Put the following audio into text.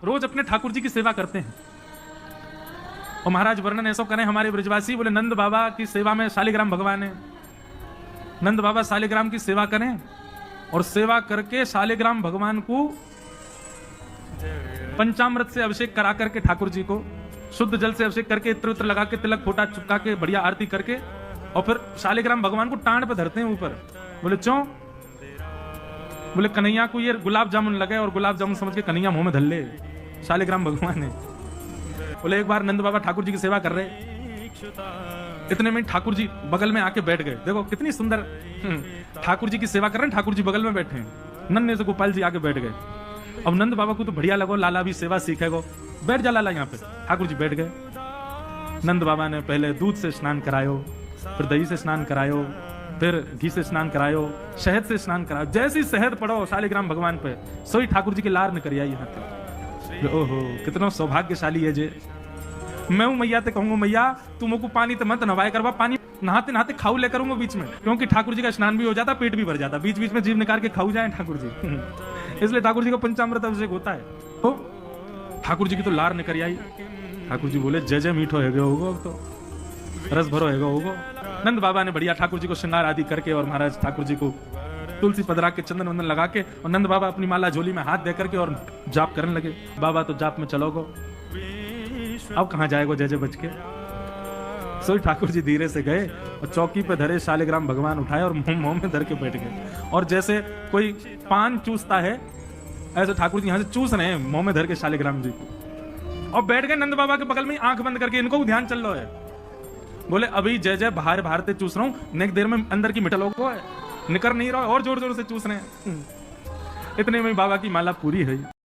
रोज अपने ठाकुर जी की सेवा करते हैं। और महाराज वर्णन ऐसा करें हमारे ब्रजवासी, बोले नंद बाबा की सेवा में शालिग्राम भगवान है। नंद बाबा शालिग्राम की सेवा करें और सेवा करके शालिग्राम भगवान को पंचामृत से अभिषेक करा करके ठाकुर जी को शुद्ध जल से अभिषेक करके इत्र उत्र लगा के तिलक फोटा चुपका के बढ़िया आरती करके और फिर शालिग्राम भगवान को टांड पे धरते हैं ऊपर। बोले क्यों? बोले कन्हैया को ये गुलाब जामुन लगे और गुलाब जामुन समझ के कन्हैया मुंह में धर ले। शालिग्राम भगवान है। बोले एक बार नंद बाबा ठाकुर जी की सेवा कर रहे, इतने में ठाकुर जी बगल में आके बैठ गए। देखो कितनी सुंदर, ठाकुर जी की सेवा कर रहे हैं, ठाकुर जी बगल में बैठे हैं, नन्हे से गोपाल जी आके बैठ गए। अब नंद बाबा को तो बढ़िया लगो, लाला भी सेवा सीखेगो, बैठ जा लाला यहाँ पे। ठाकुर जी बैठ गए। नंद बाबा ने पहले दूध से स्नान करायो, फिर दही से स्नान करायो, फिर घी से स्नान करायो, शहद से स्नान करायो। जैसी शहद पड़ो शालिग्राम भगवान पे, सोई ठाकुर जी की लार न करिया यहाँ तक। ओहो कितना सौभाग्यशाली है जे। मैं हूं मैया ते कहूंगा मैया तू मुझको पानी तो मत नवाए करवा, पानी नहाते नहाते खाऊ ले करूंगा बीच में, क्योंकि ठाकुर जी का स्नान भी हो जाता, पेट भी भर जाता, बीच बीच में जीभ निकाल के खाऊ जाए ठाकुर जी। इसलिए ठाकुर जी का पंचामृत अभिषेक होता है। तो ठाकुर जी की तो लार निकल आई। ठाकुर जी बोले जय जय मीठो है होगो, तो रस भरो है होगो। नंद बाबा ने बढ़िया ठाकुर जी को श्रृंगार आदि करके और महाराज ठाकुर जी को तुलसी पदरा के चंदन वंदन लगा के और नंद बाबा अपनी माला झोली में हाथ दे करके और जाप करने लगे। बाबा तो जाप में चलोगो, अब कहां जाएगो जय जय बच के। सोई ठाकुर जी धीरे से गए और चौकी पे धरे शालिग्राम भगवान उठाए और मुंह में धर के बैठ गए। और जैसे कोई पान चूसता है ऐसे ठाकुर जी यहां से चूस रहे हैं मुंह में धर के शालिग्राम जी को, और बैठ गए नंद बाबा के बगल में आंख बंद करके। इनको भी ध्यान चल रहा है। बोले अभी जय जय बाहर बाहर से चूस रहा हूं, नेक देर में अंदर की मिठलों को निकर नहीं रहा और जोर जोर से चूस रहे हैं। इतने में बाबा की माला पूरी है।